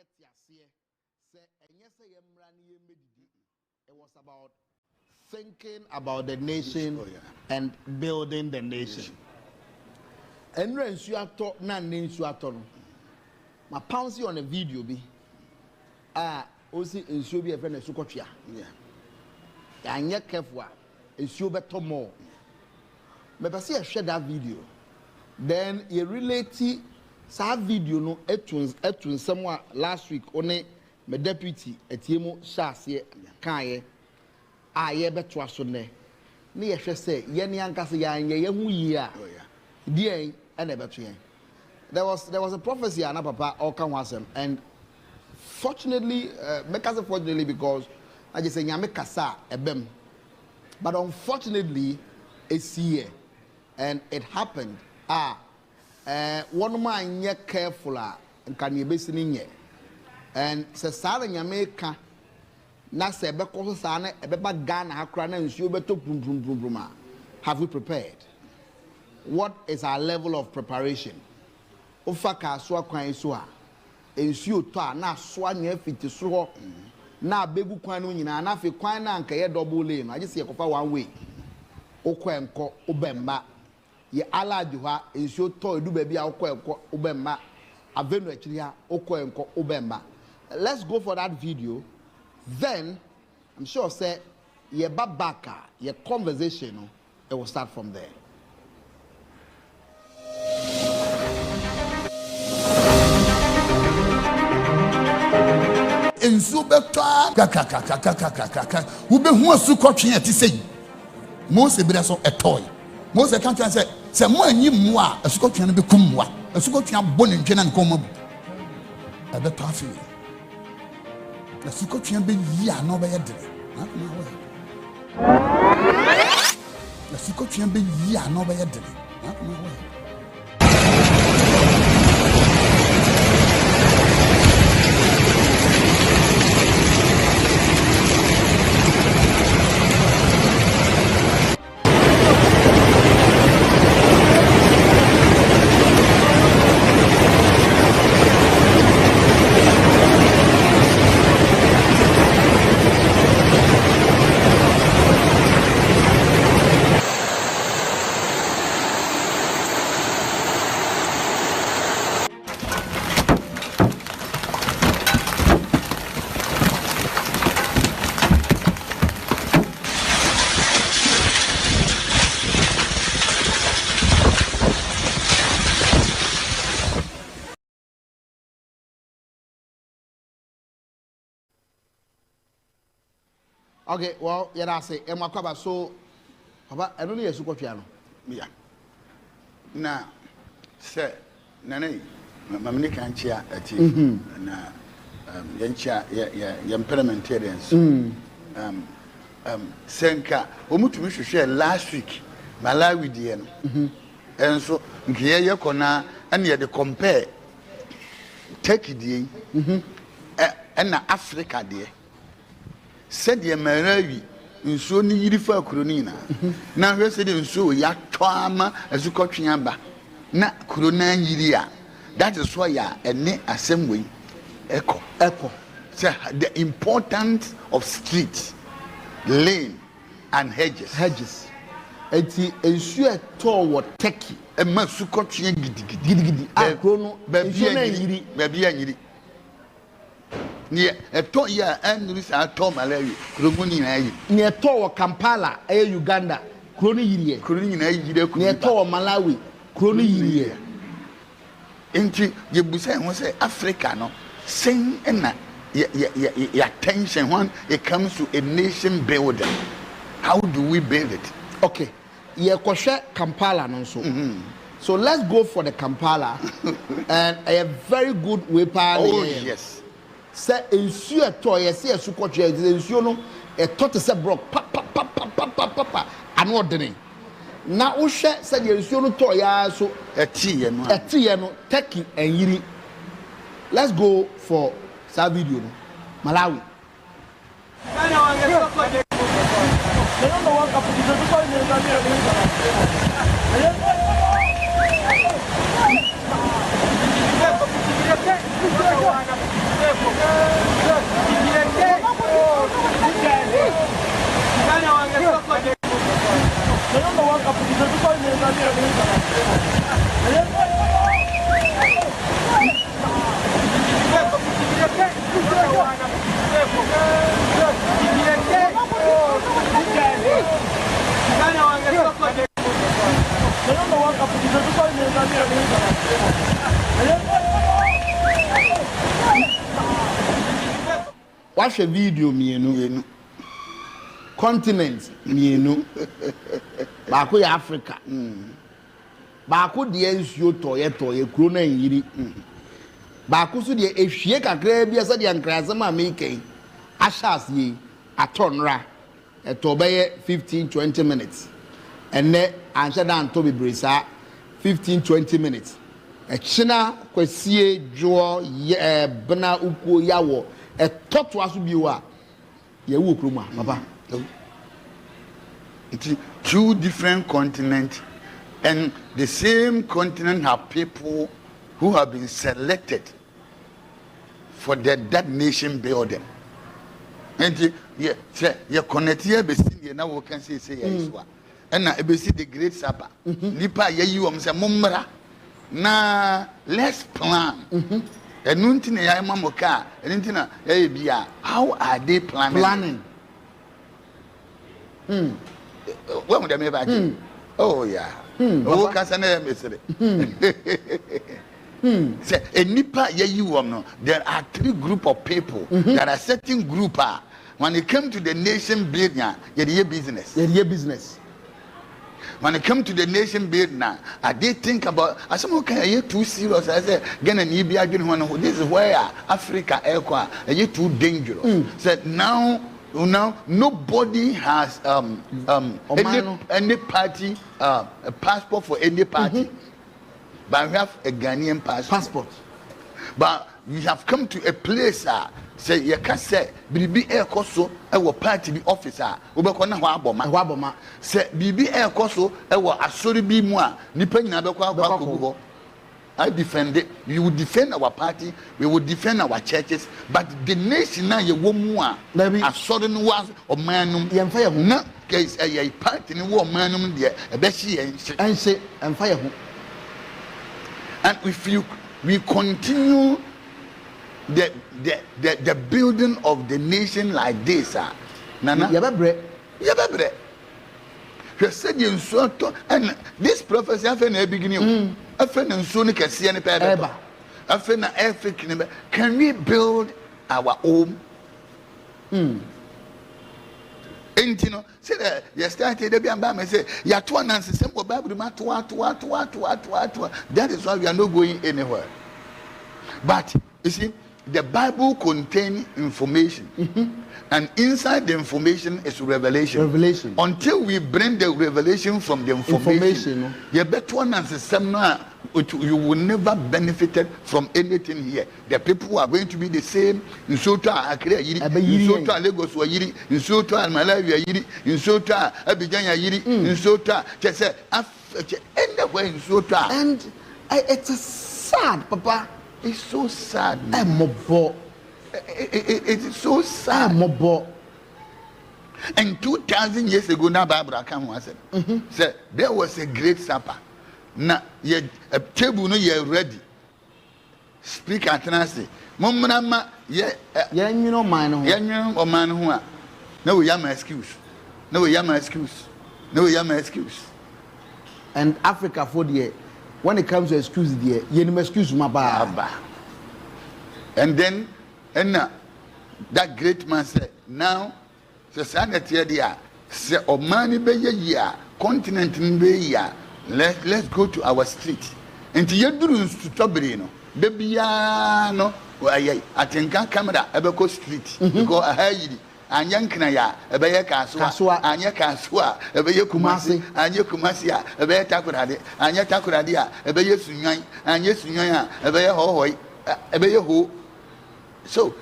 It was about thinking about the nation and building the nation. And when you are taught, my pouncy on a video be also in Subia and Sukotia. And yet careful, and Subeto more. Maybe I share that video. Then you relate that video no etun someone last week only my deputy etiemo shase kan ye beto aso ne ye hwe say ye ne ankase ye hu yi a die and beto yen. There was a prophecy and papa all kan wasem, and fortunately fortunately because I just say nyame kasa ebem, but unfortunately it's here and it happened. One man ye careful and can you be and se sara nyameka na se be ko sa na e be ba Ghana akra na nsuo be to pum. Have we prepared? What is our level of preparation? Ofa ka so akwan so a nsuo to a na so anya fiti so ho na begu kwan no nyina na fe kwan na anka ye double lane age se kofa one way okwenko obemba ye alaju ha nsuo to edu ba bia okwenko obemba avenu akiri ha okwenko obemba. Let's go for that video. Then I'm sure say your babaka, your conversation, it will start from there. In Subeta, who be who so coaching at say most of a toy. Most of the country say more you moi, a Scottian be kumwa, a Scottian bone in Jen and Como. At the tough. The Scottian be ya no by a day. The Scottian be ya no by a day. Not my way. Okay, well, yeah, say, Amoako so, Papa, I don't need a super piano. Yeah. Now, sir, Nane, Mamma can't chair at tea. Na young parliamentarians. Senka, Omutu should share last week, Malawi, dear. And so, here you can and yet the compare Turkey, dear, and Africa, dear. Said the Malawi in so needy for Cronina. Now, we said in so ya trauma as you got Yamba. Na Corona Yiria. That is why ya and ne assembly echo. So the importance of street, lane, and hedges. Eti ensure tall what techie. A masukochi giddy. A chrono, baby. Near a toy and this are Tom Malawi, Krumuni, near Tower Kampala, Uganda, Crony, near Tower Malawi, Crony. Into your Busan was Africano, sing and your attention when it comes to a nation building. How do we build it? Okay, yeah, Koshe Kampala also. So let's go for the Kampala and a very good weapon. Oh, yes. Say ensure toy say sukoche ensure no e tot say brock pa an ordering na wo hwe say the ensure no toy ya so etiye no taking and yiri. Let's go for that video no Malawi. Watch a video mienu continent mienu baako ya Africa baako de nsuo toye kuro na yiri baako so de ehwie kakra bia se de ankrasem American ashas ye atonra etobeye 15-20 minutes ene anhye dan to bebresa 15-20 minutes echina kwasie dwo bena ukuo yawo etoto aso biwa ye wo kroma papa. It's two different continents, and the same continent have people who have been selected for that nation building. And you connect here, but now we can say yes. And I see the Great Supper. Nipa ye you am say mumra na let's plan. And nothing ya mamoka, and nothing ya how are they planning? What would they make? Oh yeah. Oh, Casanera mystery. Say a nipa ye you no. There are three group of people. There are certain group when it comes to the nation building, ye business. Ye business. When it comes to the nation building, I did think about I said, okay, are too serious? I said, again and this is where Africa are you too dangerous. Said now nobody has any party a passport for any party, but we have a Ghanaian passport. But we have come to a place say you can say bibi ekoso ewo party bi officer obekọ na ho aboma say bibi ekoso ewo asori bi mu a nipa nyina bekọ akogugo. I defend it. We will defend our party. We will defend our churches. But the nation now, you won't a sudden was or manum. No case a party in war manum there. A bessie and say and fire. And if we continue the building of the nation like this, Nana, Yababre. You said you saw, and this prophecy I found in the beginning. I found in Sunni can see any paper. I found an African. Can we build our home? And you know, say that you started to be and say, "You're two and simple Bible, that is why we are not going anywhere." But you see, the Bible contains information. And inside the information is revelation. Until we bring the revelation from the information. You better one you will never benefit from anything here. The people are going to be the same. In Soto Akre Yiri, in Soto Lagos Yiri, in Soto Malawi Yiri, in Soto Abidjan Yiri, in Soto just anywhere in Soto. And it's sad, Papa. It's so sad. It is so sad. And 2,000 years ago, now Barbara came and said, there was a great supper. Now, a table, no, you're ready. Speak at Nancy. Mamma, you know, mine, or man who are. No, you have my excuse. No, you have my excuse. No, you have my excuse. And Africa for the year, when it comes to excuse, the you know, excuse my bar. And then, and that great man said, now, society there, say, oh, money be ya, continent be ya, let's go to our street. And you do to Tobrino, baby, no, Atinka camera, Amoako street, go ahead. And Yankana, a Bayer Casua, and Yakasua, a Bayer Kumasi, and Yakumasia, a Bayer Takuradi, and Yatakuradia, a Bayer Sunyan, and Yesunya, a Bayer Hoy, a Bayer Ho. So,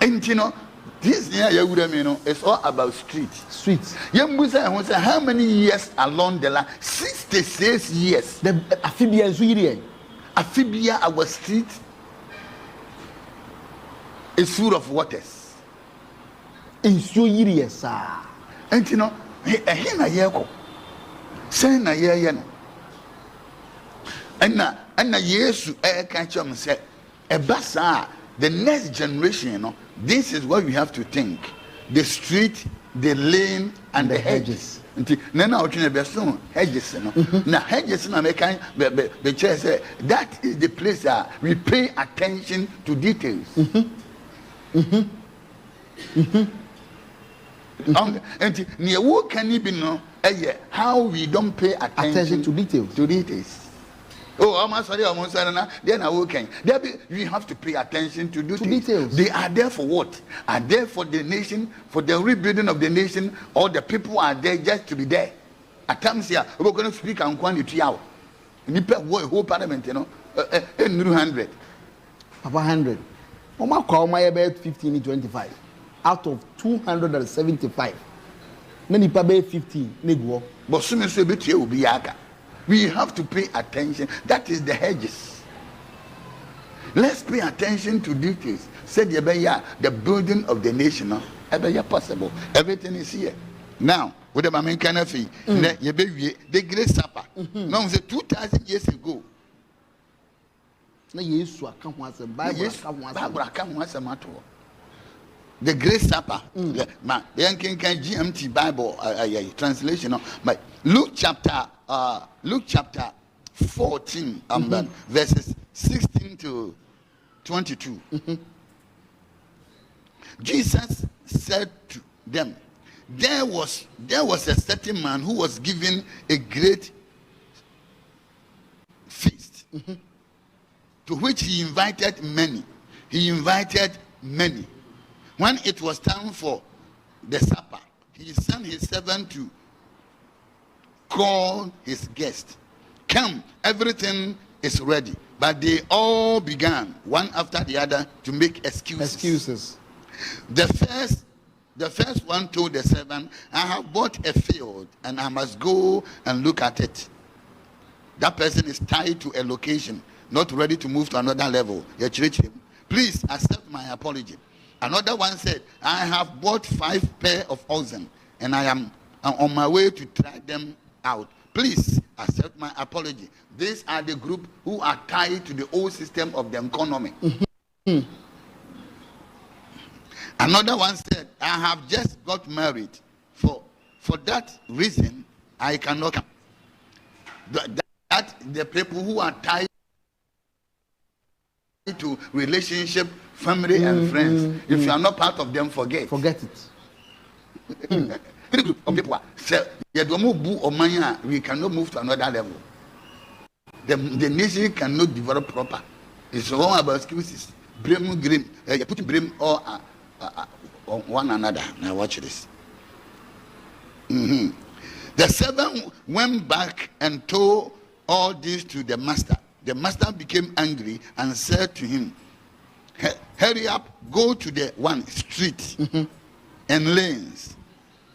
and you know, this year it's all about streets. Young Musa was how many years along the line? 66 years. The Amphibia Sweden. Amphibia, our street is full of waters. In so years, and you know, a hina yako, send a year, And yes, I catch them say, a basa, the next generation, you know, this is what we have to think. The street, the lane, and the hedges. Now, hedges, you know. Now, hedges, the chair say that is the place that we pay attention to details. And near what can you be know how we don't pay attention to details. Oh, I'm sorry, then I will can. We have to pay attention to details. They are there for what? Are there for the nation, for the rebuilding of the nation, or the people are there just to be there? At times here, we're going to speak on quantity hour. Whole parliament, you know, 100. Papa 100. Mama call my about 15 25 out of 275. Many pay 15 nego. But soon so bit will be yaka. We have to pay attention. That is the hedges. Let's pay attention to details. Said the building of the nation. Possible. Everything is here. Now, with the main kind of fee, the Great Supper. Now, 2,000 years ago. The Great Supper, the GMT Bible translation. But Luke chapter 14, verses 16 to 22. Jesus said to them, there was a certain man who was given a great feast, to which he invited many. When it was time for the supper, he sent his servant to call his guests. Come, everything is ready. But they all began, one after the other, to make excuses. The first one told the servant, I have bought a field and I must go and look at it. That person is tied to a location, not ready to move to another level. Please accept my apology. Another one said, I have bought 5 pair of oxen and I am on my way to try them out. Please accept my apology. These are the group who are tied to the old system of the economy. Another one said, I have just got married. For that reason, I cannot come. That the people who are tied to relationship, family and friends, if you are not part of them, forget it. Group of people say, we cannot move to another level. The nation cannot develop proper. It's all about excuses. Blame, you put blame all on one another. Now watch this. The servant went back and told all this to the master. The master became angry and said to him, hurry up, go to the one street and lanes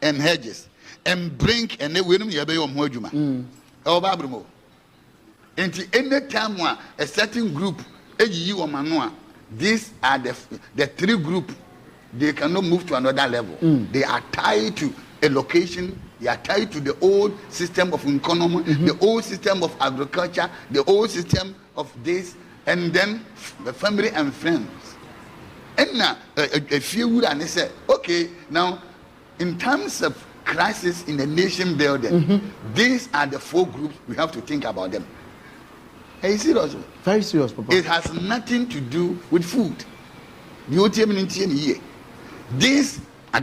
and hedges and bring and they will be any time a certain group, these are the 3 group, they cannot move to another level. They are tied to a location. They are tied to the old system of economy, the old system of agriculture, the old system of this, and then the family and friends. And now, a few would and they say, okay, now, in terms of crisis in the nation building, these are the 4 groups we have to think about them. Are you serious? Very serious, Papa. It has nothing to do with food. This has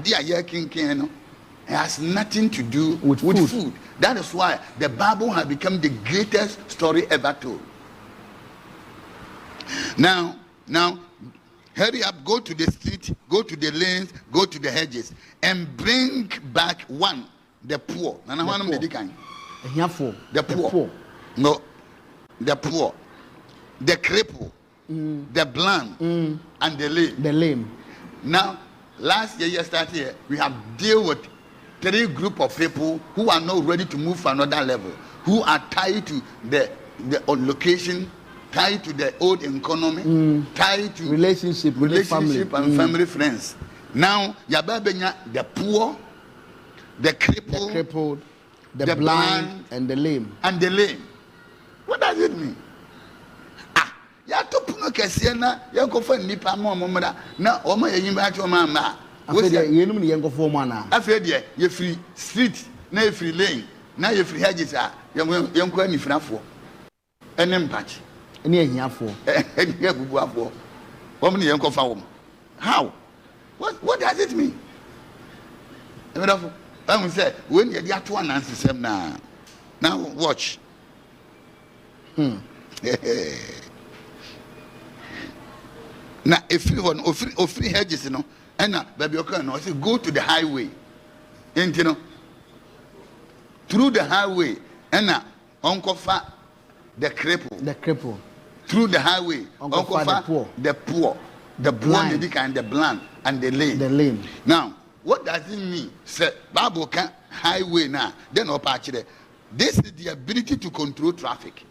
nothing to do with food. That is why the Bible has become the greatest story ever told. Now, hurry up, go to the street, go to the lanes, go to the hedges, and bring back one, the poor. The poor. No, the poor, the cripple, the blind, and the lame. The lame. Now, last year, yesterday, we have dealt with 3 group of people who are not ready to move to another level, who are tied to the location, tied to the old economy, tied to relationship and family friends. Now, Yababenya, the poor, the crippled, the blind, and the lame. What does it mean? ya to puno kese na yankofa nipa ma omomra na oma yeyin ba cho ma ma afede yenum ni yankofo mu ana afede ye free street na ye free lane na ye free hedges a yanko anifrafo enem patch ene ahiafo ene abubuafo omni yankofa wo how what does it mean emedafo I'm say when you get to announce system now watch now if you want free hedges you know and now baby okay no say go to the highway and you know through the highway and now uncle fa the cripple through the highway uncle fa the poor the blind the blind and the lame now what does it mean? Say, Bible can highway now. Then up actually, this is the ability to control traffic.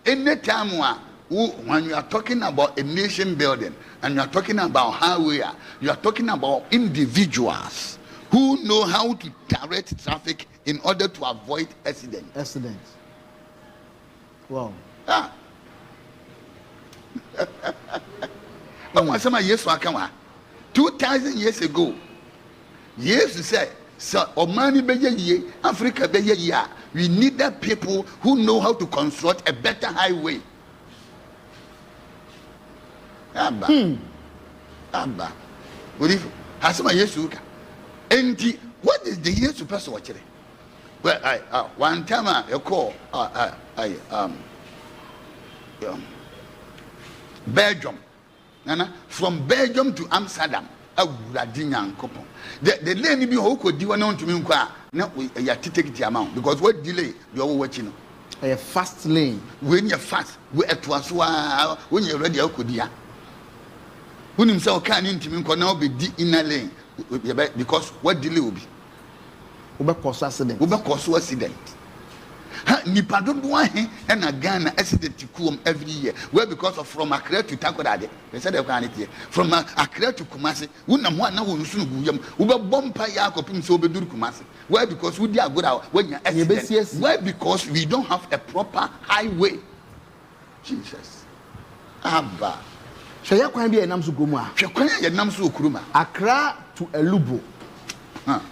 Any time when you are talking about a nation building and you are talking about highway, you are talking about individuals who know how to direct traffic in order to avoid accidents. Wow. 2,000 years ago. Yes, you say, so Omani Beye, Africa Beye, we needed people who know how to construct a better highway. Abba. What if Hasama Yesuka? And what is the years to pass watching? Well, one time I call Belgium. From Belgium to Amsterdam. The lane be who could do one to me now we take the amount because what delay you're watching a fast lane when you're fast we at was when you're ready could when himself can into me now be the inner lane because what delay will be cause accident nipa don't want and a Ghana accident to come every year. Well, because of from Accra to Takoradi, they said they can't here. From Accra to Kumasi, we no one now soon go. We be bomba Yakopim so be do Kumasi. Why? Because we are good out when you accident. Why? Because we don't have a proper highway. Jesus. Abba. So you can be a namsu goma. You can be a namsu kuruma. Accra to Elubo.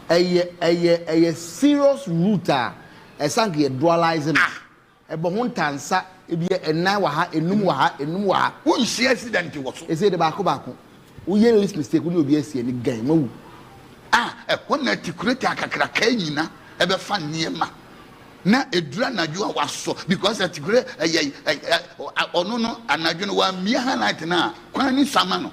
A serious route. Esank ye dualizing ebo hontansa ebi ennan wa ha enum wa ha won shi accident wo so e say de baako wo ye list mistake ni obi asie ni gan mawu e kona tikurete akakra kan nyina e be fa niema na edura najo a waso because atikure ono no anajo no wa mia highlight na kwan ni sama no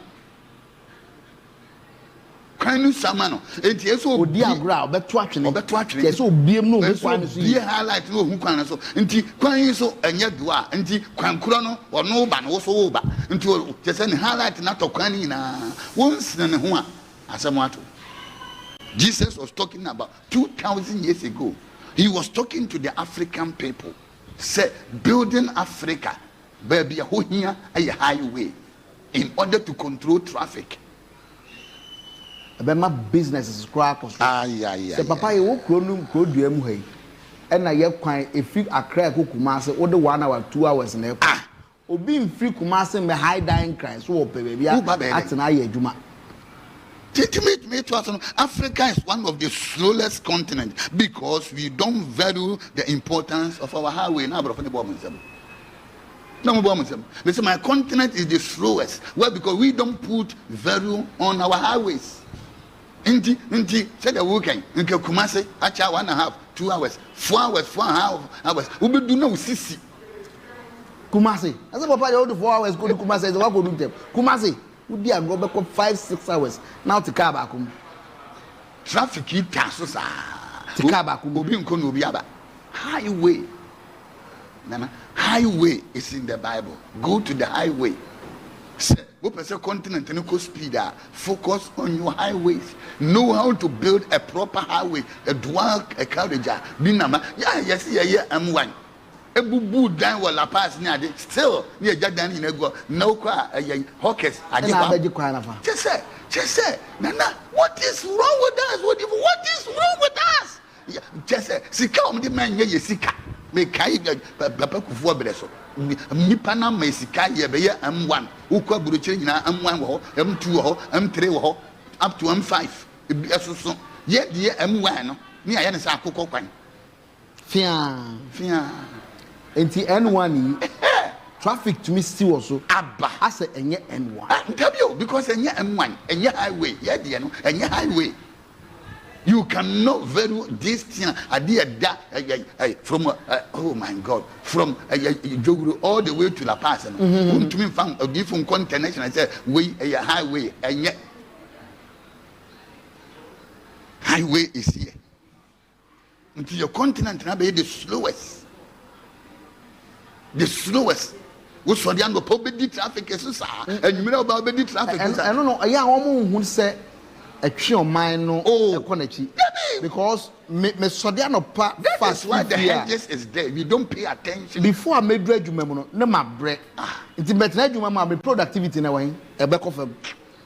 enti eso odi agura obeto atwene yes obiem no ho kwan so ye highlight no ho kwan so enti kwan so enye do a enti kwan kuro no ono ba no so wo ba enti je se ne highlight na to kwan ni na wonsene ne ho a asemo ato. Jesus was talking about 2,000 years ago. He was talking to the African people. Say building Africa baby ho hia a highway in order to control traffic. My business is crack. The papa you walk room could do him. And I have quite a free a crack who commerce or the 1 hour, 2 hours in airport. Or being free commerce and high dying cries. So, baby, that's an eye, Juma. Africa is one of the slowest continents because we don't value the importance of our highway. Now, listen, my continent is the slowest. Well, because we don't put value on our highways. Inti said the weekend in Kumasi acha 1.5 2 hours 4 hours 4.5 hours we be do no sisi Kumasi as papa you do 4 hours go to Kumasi what go do them Kumasi we dey go back 5-6 hours now to car back traffic it so sa to car back obi nko no obi aba highway nana highway is in the Bible. Go to the highway. Go per continent and go speed. Focus on your highways. Know how to build a proper highway, a dual, a carriage. Binama, yes, I'm one. A boo down while I pass near still near Jadan in a go. No car, hawkers. I just say, Nana, what is wrong with us? What is wrong with us? Just say, see, come the man, yes, see, make Papa for Bresso. nipa na mesika ye be ye M1 ukwa buruchire nyina M1 wo M2 wo M3 wo up to M5 esusu ye de M1 no ni aye ne sa akokọ kwan fia enti N1 traffic to me still also aba as enye N1 ntabio because enye M1 enye highway ye de no enye highway. You can know very this thing from oh my God, from Joguru all the way to La Paz. To me, found a different continent. I said, "We a highway, and yet highway is here. Until your continent now be the slowest. The slowest. What's for the angle? Public traffic is and you know about the traffic. I don't know. Yeah, who say. A tree mine no because me sodiano pa that's why the hedges is there. We don't pay attention. Before I made adwuma no na ma break. It's better adwuma ma me productivity na wan e be kofam.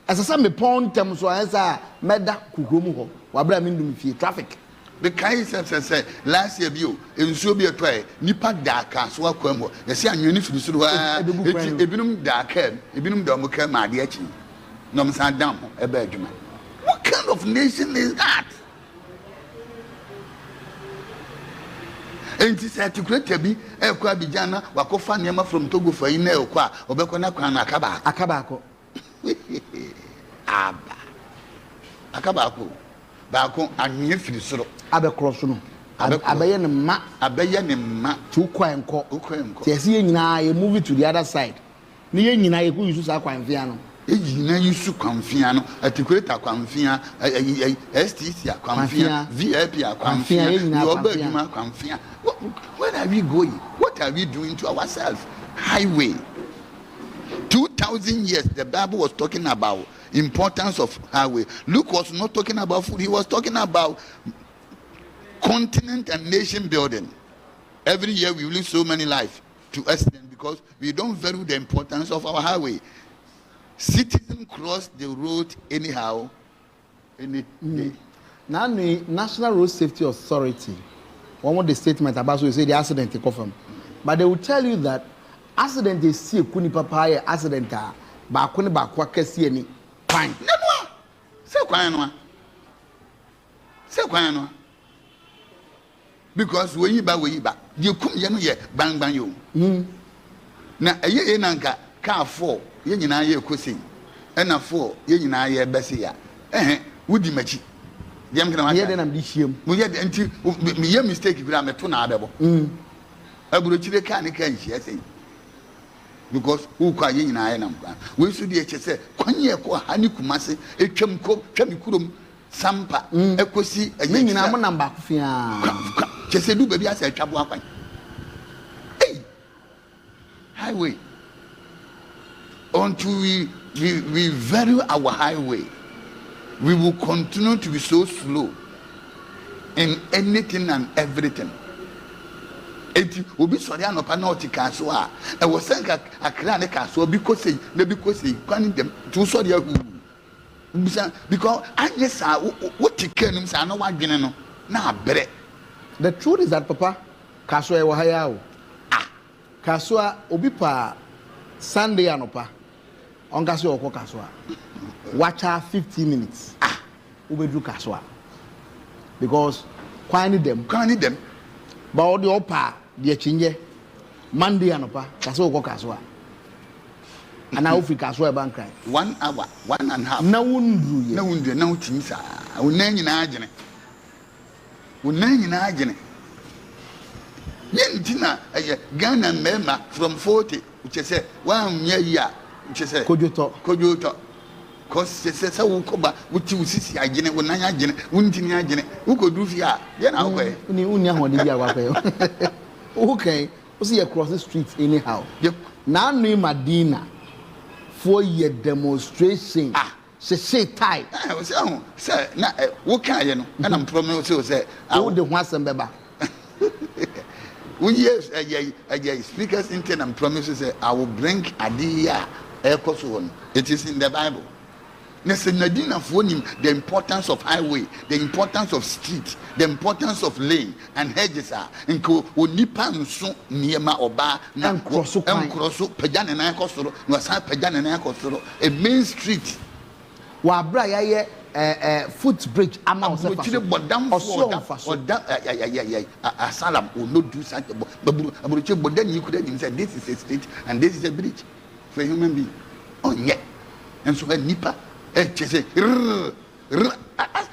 Asasa me pon tem so ansa meda kukurom ho. Wa bra me ndum fie traffic. The kind say last year bio ensuo bi etwa nipa da ka so akwam ho. Ye se anwani firi so ha. Ebinum da ka, ebinum da mo ka ma de achi. No me san dam ho e be adwuma. What kind of nation is that? And this articulate be a Kwabijana, Wakofa Nema from Togo for Inel Kwa, Obekona Kwana Akabako. Akabako. Bako, and you feel so. Abacrossum. Abayan ma, 2 quine co. Yes, you move to the other side. Near you who use Aquanfiano. Ejina yusu kwamfia articulate kwamfia STC kwamfia VIP kwamfia yobaduma kwamfia. Where are we going? What are we doing to ourselves? Highway. 2000 years the Bible was talking about importance of highway. Luke was not talking about food, he was talking about continent and nation building. Every year we lose so many lives to accident because we don't value the importance of our highway. Citizens cross the road anyhow, any day. Now, the National Road Safety Authority, one of the statement about so you say the accident take off them, but they will tell you that accident is see kuni papa accident ba kuni ba kwa kesi any fine. No, say kwano. Because we ba you come ye bang bang you. Na eye nanka car 4 ye nyina ye kosi ena 4 ye nyina ye bese ya wudi machi dem kana ma ye de na mbihiem mo ye de nti me ye mistake bi na me to na abebo aburo chire ka ne ka nhia sei because who kwa ye nyina ye na mpa we su de eche se kwanye ko ha ni kumase etwam ko twam kurom sampa ekosi ye nyina mo namba kofia chese du baby asa twabo akwan highway until we value our highway, we will continue to be so slow in anything and everything. It will be sorry and panoti casua. I was saying a clan castle because they can't them to sorry because I guess what you can say no one general now bread. The truth is that Papa Casua Wahayao Casua Obipa Sunday anopa. On Casua or Casua. Watch her 15 minutes. Ube do Casua. Because quite them. But all the opa, the chinge, Monday anopa, Casua or Casua. And now free Casua bank. 1 hour, 1.5. No one no timsa. Unang in Argent. Unang in Argent. Yentina, a Ghana member from 40, which is 1 year. Kojoto. Cause says I will come back with you, Sissy. I didn't when I didn't, who could do here? Then I'll pay. Okay, we'll see across the streets anyhow. Now, name Medina 4-year demonstration. She say tight. I was sir, what can you know? And I'm promising to say, I would the once and beba. Yes, speakers intent and promises I will bring a dear. It is in the Bible. The importance of highway, the importance of street, the importance of lane and hedges are nko onipa nso niema oba na crosso pagya ne nan kosoro na san pagya ne nan kosoro a main street wa bra ya footbridge amount of bodam for asalam will not do such baburu bodan you could have said this is a street and this is a bridge for a human being. Oh yeah. And so nipa chese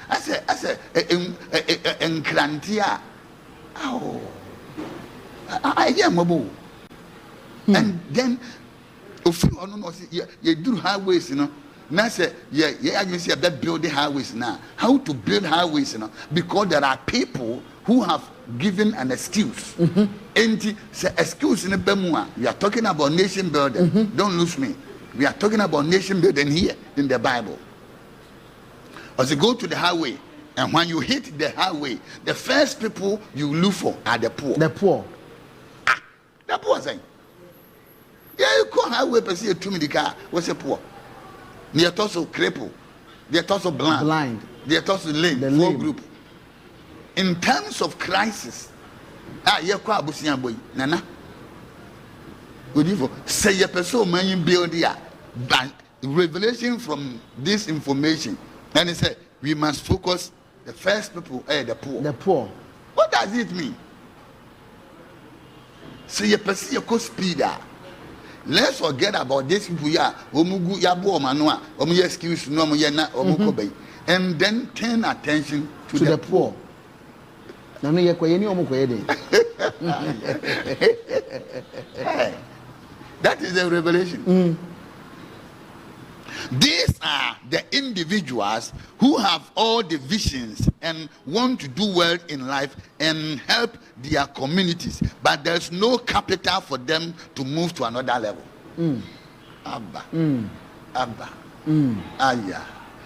as a enkrantia. Oh, I am mobile. And then if you know you do highways, you know. Now say I can see about building highways now. How to build highways, you know? Because there are people who have given an excuse. And say excuse in the Bemua. We are talking about nation building. Don't lose me. We are talking about nation building here in the Bible. As you go to the highway, and when you hit the highway, the first people you look for are the poor. The poor. The poor saying. Yeah, you call highway per se to me the car. What's the poor? They are also crippled. They are also blind. They are also lame. The lame group. In terms of crisis, you call Abusian boy, Nana. Good evil. Say a person man build here. But revelation from this information, and he said we must focus the first people, the poor. The poor. What does it mean? Say a person you speeder. Let's forget about this people here. Omugu yabo manua. Omu excuse no omu yena omu kobe. And then turn attention to the poor. Nanu ye kweyeni omu kweyede. That is the revelation. These are the individuals who have all the visions and want to do well in life and help their communities, but there's no capital for them to move to another level. Abba. Aya.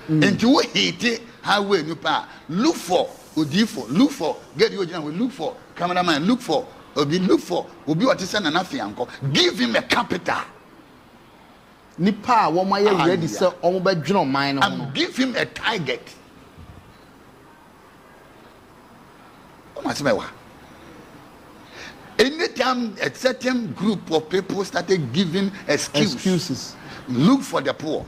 And you hate it, highway nupa. Look for Odifo, look for get you look for cameraman, look for Obi, look for Obi what is an afianko. Give him a capital. Nipa wo ma ye ready say omo ba dweno man no and give him a target. Anytime a certain group of people started giving excuses, look for the poor.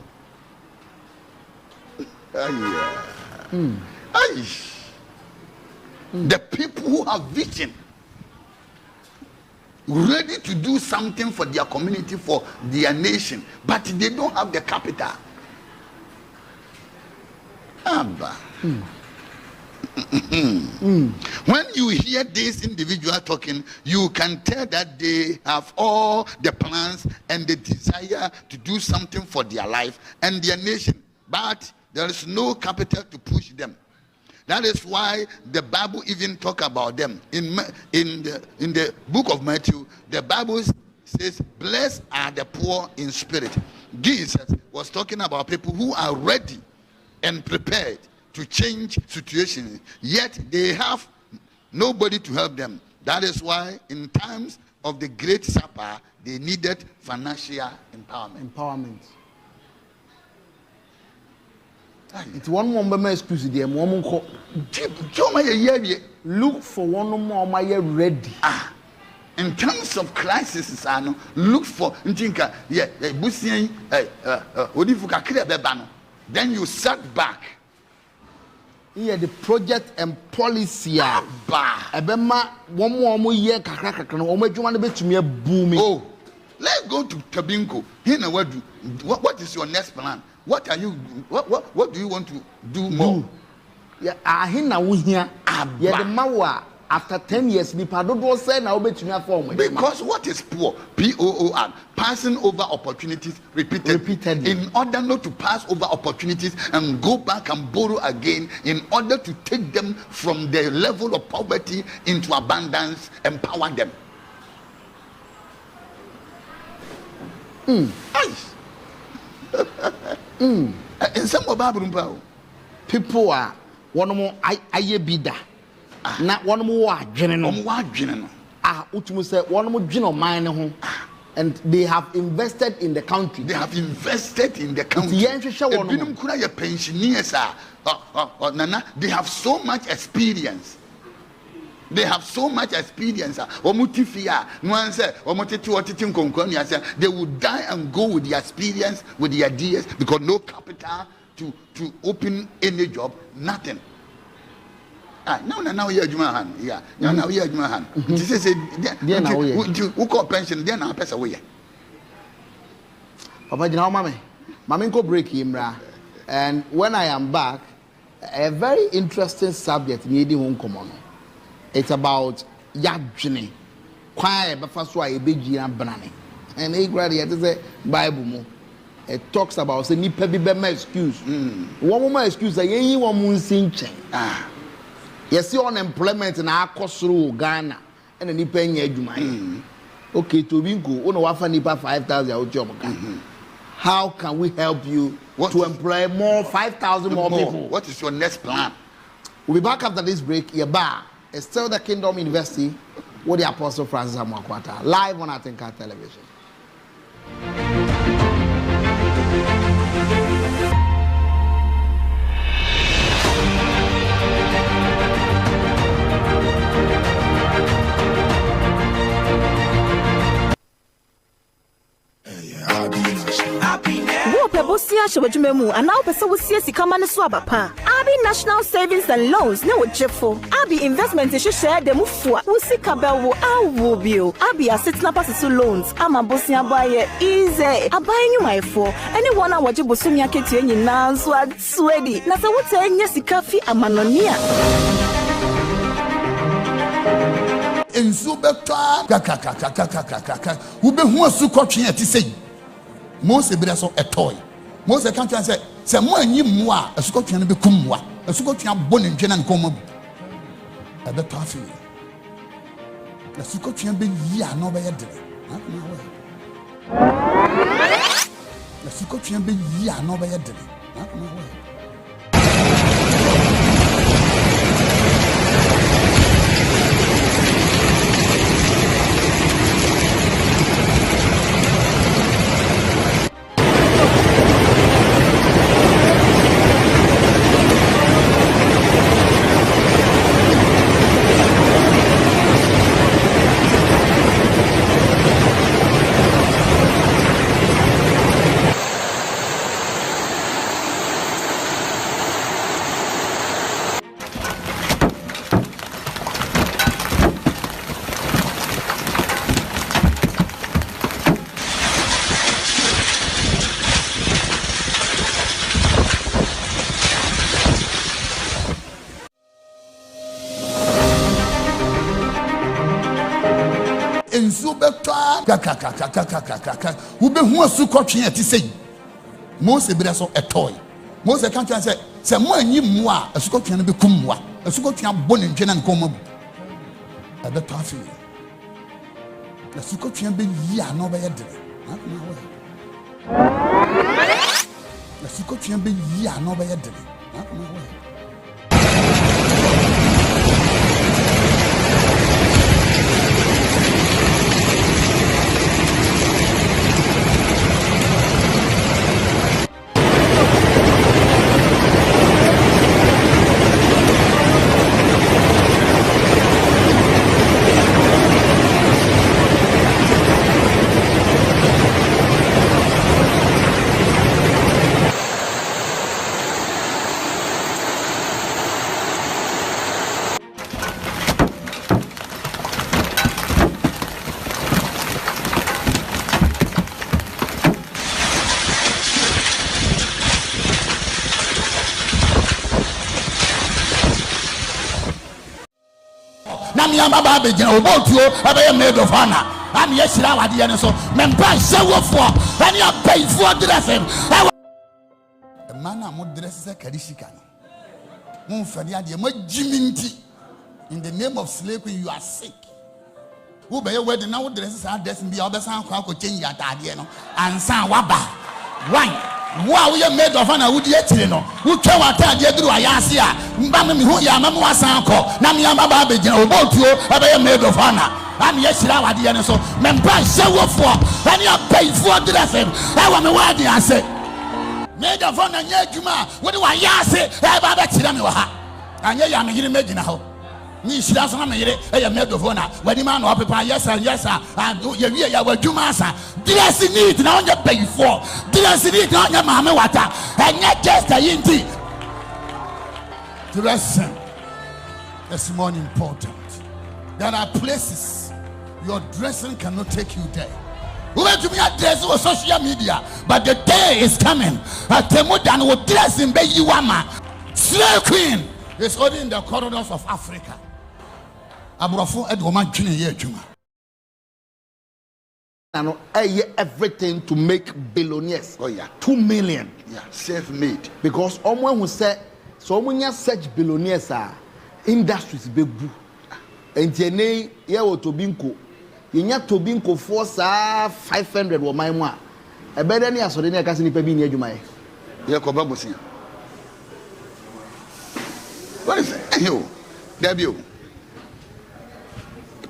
The people who have vision, ready to do something for their community, for their nation, but they don't have the capital. When you hear this individual talking, you can tell that they have all the plans and the desire to do something for their life and their nation, but there is no capital to push them. That is why the Bible even talk about them. In the book of Matthew, the Bible says, blessed are the poor in spirit. Jesus was talking about people who are ready and prepared to change situations, yet they have nobody to help them. That is why in times of the Great Supper, they needed financial empowerment. It's one more excuse them. One more look for one more ready. In terms of crisis, look for Atinka. Then you sat back. Yeah, the project and policy. Ebema one more year booming. Oh, let's go to Tabinko. What is your next plan? What do you want to do more? Yeah, yeah, the mawa after 10 years, because what is poor? POOR, passing over opportunities repeatedly. In order not to pass over opportunities and go back and borrow again, in order to take them from the level of poverty into abundance, empower them. In some of Bible, people are one more bida. Not one more general. Utumu say one more general mine home. and they have invested in the country. They have invested in the country. Ebinum kuna ye pensioners nana, they have so much experience. They have so much experience. Omutifia, no say omoteti otiti nkonkoni say they would die and go with the experience, with the ideas, because no capital to open any job, nothing. Now we are Jumahan. Yeah, now we are Jumahan. This is who call pension, then our pass away. Papa, you know, Mammy go break him, and when I am back, a very interesting subject needing home common. It's about Yajini, quiet, but first why a big and banana. And he graduated the Bible. It talks about say ni pebi be my excuse. One more excuse say yen one mun sinchen. Yes, see unemployment na akosoro Ghana and ni pa nya adwuma. Okay, to be go una wa fa nipa 5,000 o job kan. How can we help you to employ more 5,000 more people? What is your next plan? We'll be back after this break. It's still the Kingdom University with the Apostle Francis Amoako Attah, live on Atinka television. Bosia Shabajumemu, and now Pesa was Sikamana Swabapa. Abi National Savings and Loans, no Jeffo. Abi Investment, they should share the Mufua, Usikabel, Awubio. Abi Asset Napasu loans, Ama Bosia buyer, easy. I buy you my for anyone I watch Bosumia Kitty in Nanswad, Swedi. Nasa would say, yes, Kafi, Amanonia. In Subeta, who be who was so coaching at say. Most of a toy. Most of the country say, someone you moi, a Scottian be kumwa, a Scottian bone in Jen and Como. At the toffee. The Scottian be ya no by a day. The Scottian be ya no by a day. Not my way. In Subeta, who be who was so coaching at say. Most of a toy. Most of the country say, someone you moi, a Scottian be kumwa, a Scottian bone in Jen and Como. At the toffee. The Scottian be ya no by a day. Not my way. The Scottian be ya no by a day. Not my way. Baba be general about you a maid of honor. I'm yes, now at the end so men price show for and you pay for dressing. A man I'm not dressing a Kadishikan. Fadia, Jiminti. In the name of slavery, you are sick. Who by your wedding now dresses are dressing the other sound could change at Adiano and San Waba. Wine. Wow, we are made of honor. Would yet know who can attend Yadru Ayasia, Mbami, who Yamamu Sanko, Namia Babaji, about you, a made of honor. I'm yes, I did so. Member, show for any pay for the FM. I want me what I say. Made of one and yet, Juma, what do I say? I have a tiramiwa. And yet, I'm imagine how. Ni shida so na me yere e ya medofo na wadi ma no pepa yes and do ye ya wadwuma sa dress need na onye pay for dress need na onye ma me wata and just a yinti dressing is more important. There are places your dressing cannot take you there. We went to me address on social media, but the day is coming. Temudan will dress in Beyiwama. Slave Queen is only in the corridors of Africa. Abrafo Edwoma Junior Year Juma. And I hear everything to make billionaires. Oh yeah. 2 million. Yeah, self-made. Because someone who said so when you search billionaires are industries big. And Jene ya Tobinko. Yenya Tobinko for 500 or my ma. A better near so then I can be near Juma. Yakobabusia. What is it? Yo, Debut.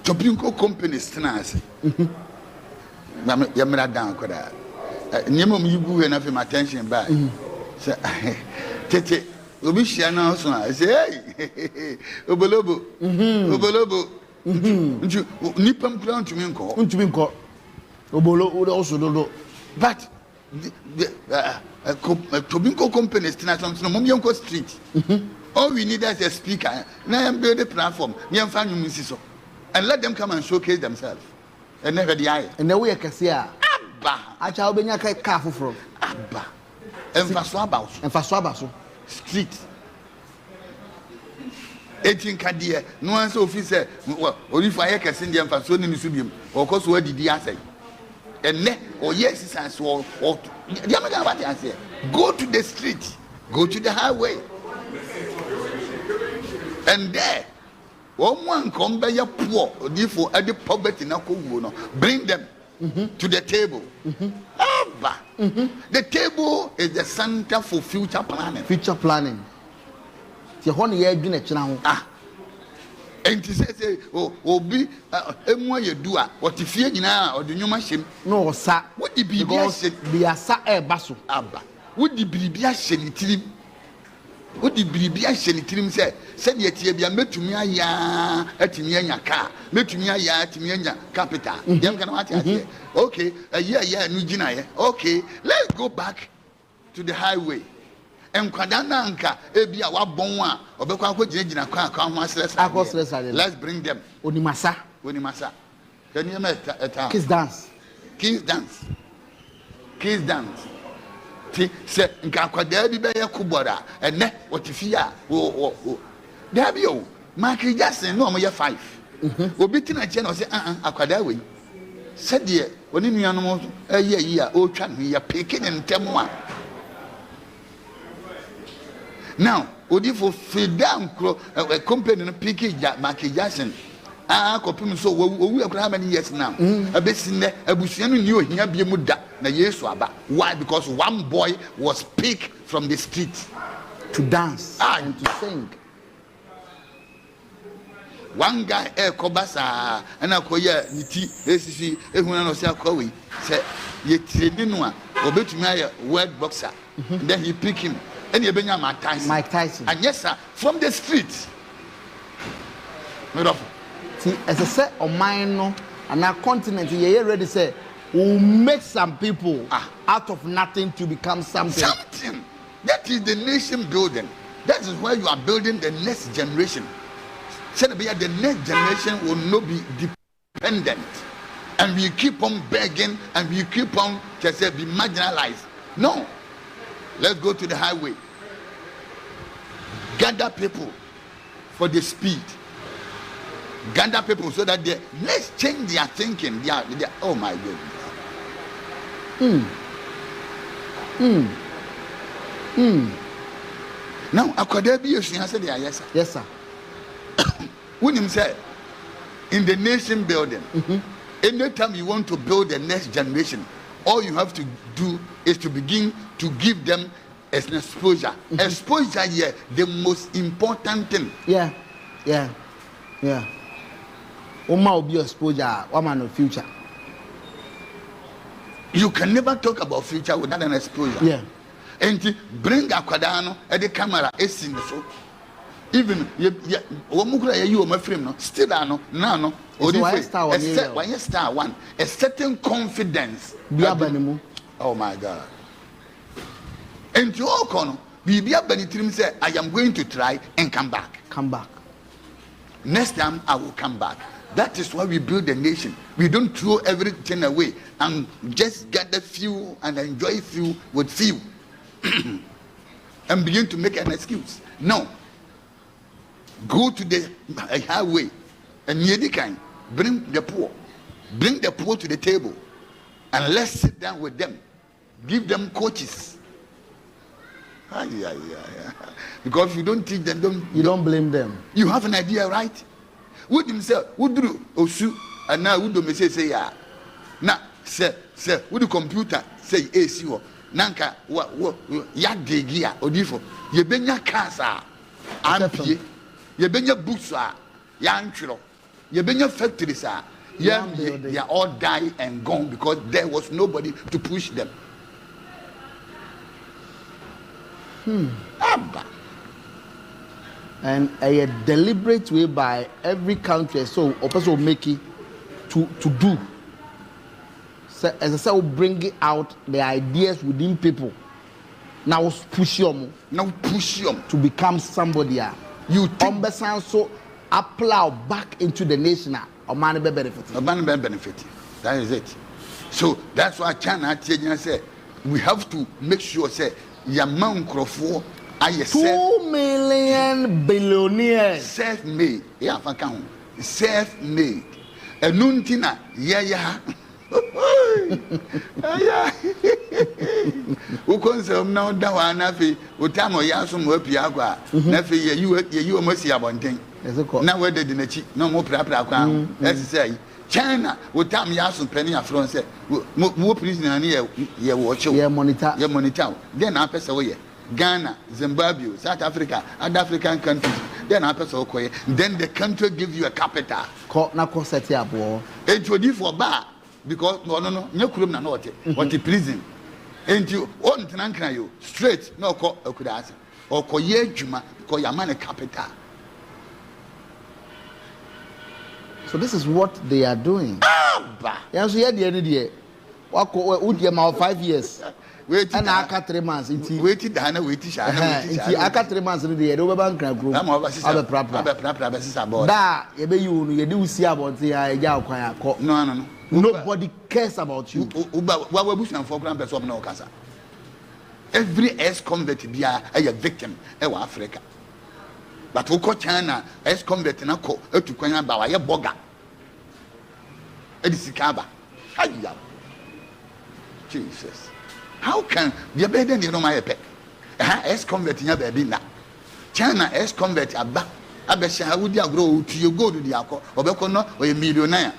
Tobinko companies tonight. Yamra down koda. Nyemo myigu enough my attention back. Say tete obi hia na so I say hey obolobo obolobo nju nipam kura ntumi nko obolo wo also do but Tobinko companies tonight no mom yanko street. All we need is a speaker. Now I'm build a platform. Nyam fa nyum nsi so. And let them come and showcase themselves. And never the eye. And then we can see Abba. Acha obenya kai car from Abba. Emfaso about street. Atinka there. No one so officer. Or if I can send them for so many subium. Or cause where did he say? And ne or yes, it's as well. Or go to the street. Go to the highway. And there. One come by your poor, therefore, at the poverty, bring them to the table. The table is the center for future planning. Future planning. The whole year doing it now. And to say, oh, be a more you do what if you now or the new machine? No, sir. What the be a sa a basso. Abba. Would the be a shelly? What the be a shelly say? Said yet ye be a metumia ya atimianya car, metumia ya atimianya capital. Yam can what okay, a year, Nujina. Okay, let's go back to the highway. And Kwadana Anka, Ebia Wabonwa, or Bekako Jina car, let's bring them. Unimasa. Can you make a kiss dance? Kiss dance. Kiss dance. Say, Nkakwadebi be Kubora, and ne what if ya? Oh. There be you. Marky Jackson, no, you're 5. Obitin a channel say, Akwadawi. Said ye, when in your animals, a year, old chan, we are picking and Temwa. Now, Odifo feed down a company in a picky Marky Jackson. Copim so we have how many years now? A basin, a Busian knew here be a muda, na Yeswaba. Why? Because one boy was picked from the street to dance and to sing. One guy, Kobasa, and I call ya Niti, SC, everyone was your Kowi, said, ye Tredinua, or bet me a word boxer. Then he picked him, and you bring Mike Tyson. And yes, sir, from the street. See, as I said, on mine, and our continent, you already say, will make some people out of nothing to become something. Something. That is the nation building. That is where you are building the next generation. The next generation will not be dependent, and we keep on begging, and we keep on just be marginalized. No, let's go to the highway. Gather people for the speed. Gather people so that let's change their thinking. Oh my goodness. Now, Akwadebi Yoshi said, yes, sir. When him said, in the nation building, anytime you want to build the next generation, all you have to do is to begin to give them an exposure. Exposure here, the most important thing. Yeah. Oma will be exposure, woman of future. You can never talk about future without an exposure. Yeah. And bring a quadano at the camera, a single so. Even you my frame no still no no or except when you start one a certain confidence. Oh my God. And you all can be Benitrim say I am going to try and come back. Come back. Next time I will come back. That is why we build a nation. We don't throw everything away and just gather few and enjoy few with few and begin to make an excuse. No. Go to the highway and bring the poor to the table and let's sit down with them, give them coaches. Because if you don't teach them, you don't blame them. You have an idea, right? Would himself would do osu and now would do say ya now say would the computer say AC or nanka what ya degia odifo ye benya casa ampie ye benya books ya ntwiro ye benya factories ya all die and gone because there was nobody to push them. Abba. And a deliberate way by every country so a person will make it to do. So, as I said, will bring out the ideas within people. Now push them to become somebody. You think so apply back into the nation or man be benefit. A man be benefit. That is it. So that's why China say we have to make sure say Yaman Crawford 2 million billionaires self-made. Yeah, self-made. And nuntina, yeah. Who consume now that nafi, Utamo Yasum Wapiagua, Nafi, you almost see about thing. Now, where did the chi, no more prapra, as say, China, Utam Yasum Penny of France, more prisoner near your watch, your monitor, then I pass away. Ghana, Zimbabwe, South Africa, other African countries. Then then the country gives you a capital. It will be for bar because no crime na not what the prison. And you on Tanka you straight no call could ask or Koye Juma because your money capital. So this is what they are doing. Yeah, so yeah, the end of the year. What would you 5 years? Wait, and I 3 months. Wait, Dana, wait, I 3 months in the year. Over bank group. I'm over that you do see about the no. Nobody cares about you. What we push for grand person no casa. Every ex-convict be a victim in Africa. But who call China ex-convict na ko to kwanya ba wa ye boga. Edisikaba. Hiya. Jesus. How can the burden you know my pet? Ex-convict nya baby na. China ex-convict aba abesha wudi agro to you go to the akọ obekọ no o millionaire.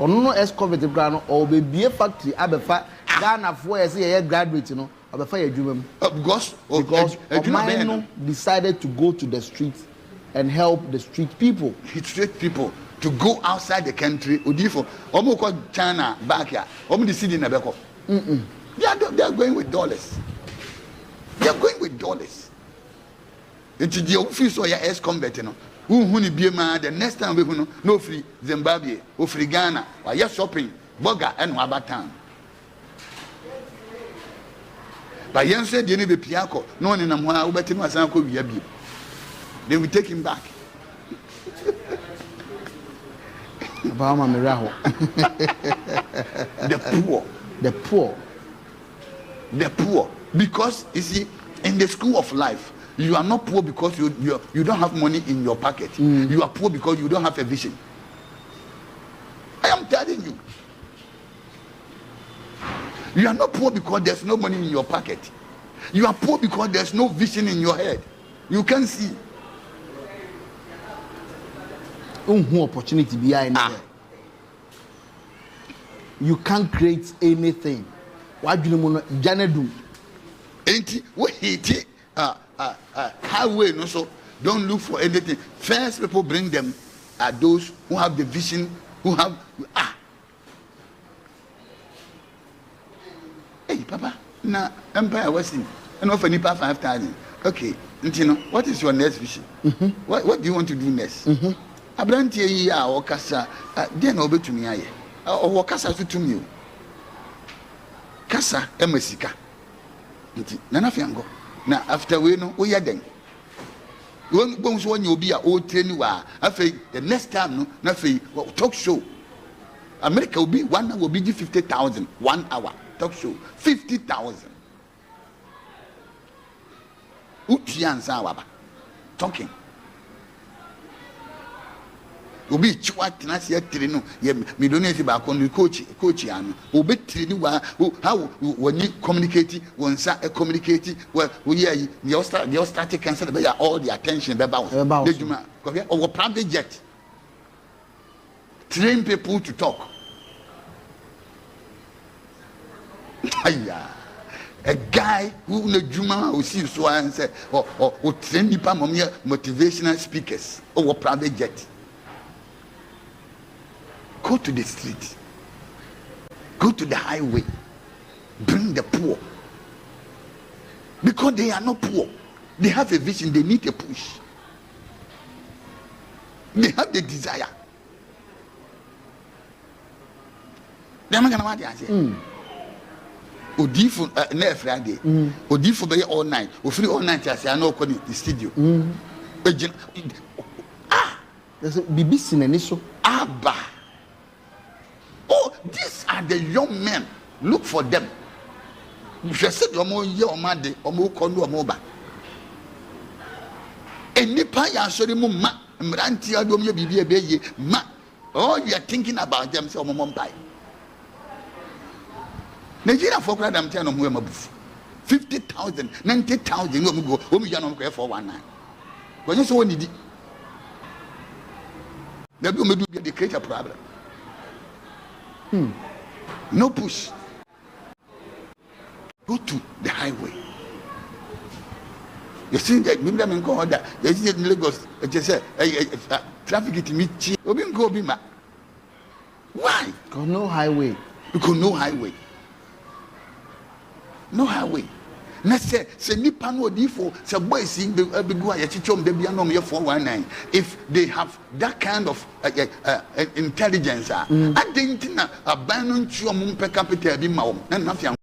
Ono ex-convict grano or be a factory abefa Ghana for say graduate no abefa adwuma because Omano decided to go to the streets and help the street people. Street people to go outside the country odifo omo ko China back here omo the city na beko. They are going with dollars. They are going with dollars. It's the office or your ex-convict no. The next time we no free Zimbabwe or free Ghana or yes shopping burger and Wabatan. But Yan said you need a piaco, no one in Amwa, but in Masanko Yabi. Then we take him back. The poor. Because you see, in the school of life, you are not poor because you don't have money in your pocket. You are poor because you don't have a vision. I am telling you. You are not poor because there's no money in your pocket. You are poor because there's no vision in your head. You can't see. Opportunity behind you can't create anything. Why do you do? Ain't what he highway no so don't look for anything. First people bring them are those who have the vision, who have Hey Papa, na Empire Western and offer nipa 5,000. Okay, Ntino, what is your next vision? What do you want to do next? Abrantie yi a okasa, dey na obetumi aye. O kasa to me. Kasa emasika. Nti na na fiango. Na after we no we den. Won so onye obi a o train wa afei the next time no na afei talk show. America will be 1 hour will be 50,000 1 hour talk show 50,000. Utianza waba talking. Obi chwa tenase ya tiri no ye millionaires ba ko no coach anu obi tiri ni wa how when communicate wonsa communicate we ye the start cancel be all the attention be bounce the juma or private jet train people to talk. Aya a guy who no juma who see so and say or train people motivational speakers or private jet. Go to the street, go to the highway, bring the poor, because they are not poor. They have a vision, they need a push, they have the desire. They're not going to say Odifo na Friday, Odifo be all night, or free all night. I say I know the studio. There's a BBC in an issue. Abba. Oh, these are the young men. Look for them. Je sais de mo ye o ma de o mo ko no o mo ba. Enipa ya sori mu ma mranti adom ye bibia be ye ma. Oh, you are thinking about them say o mo mpai. Nigeria for crowd am tell no mo mabufu. 50,000, 90,000 no mo go o mi ya no ko 419. Ko you so woni di. They do they create a problem. No push. Go to the highway. You see that maybe I'm going order. You see in Lagos, just say traffic it meet. Obi go be ma. Why? Because no highway. Because no highway. No highway. Na say nipa no odifo say boys in be go ya chichom de bia no me 419 if they have that kind of intelligence adinti na aban no ntuo mo per capita bi ma wo na na fian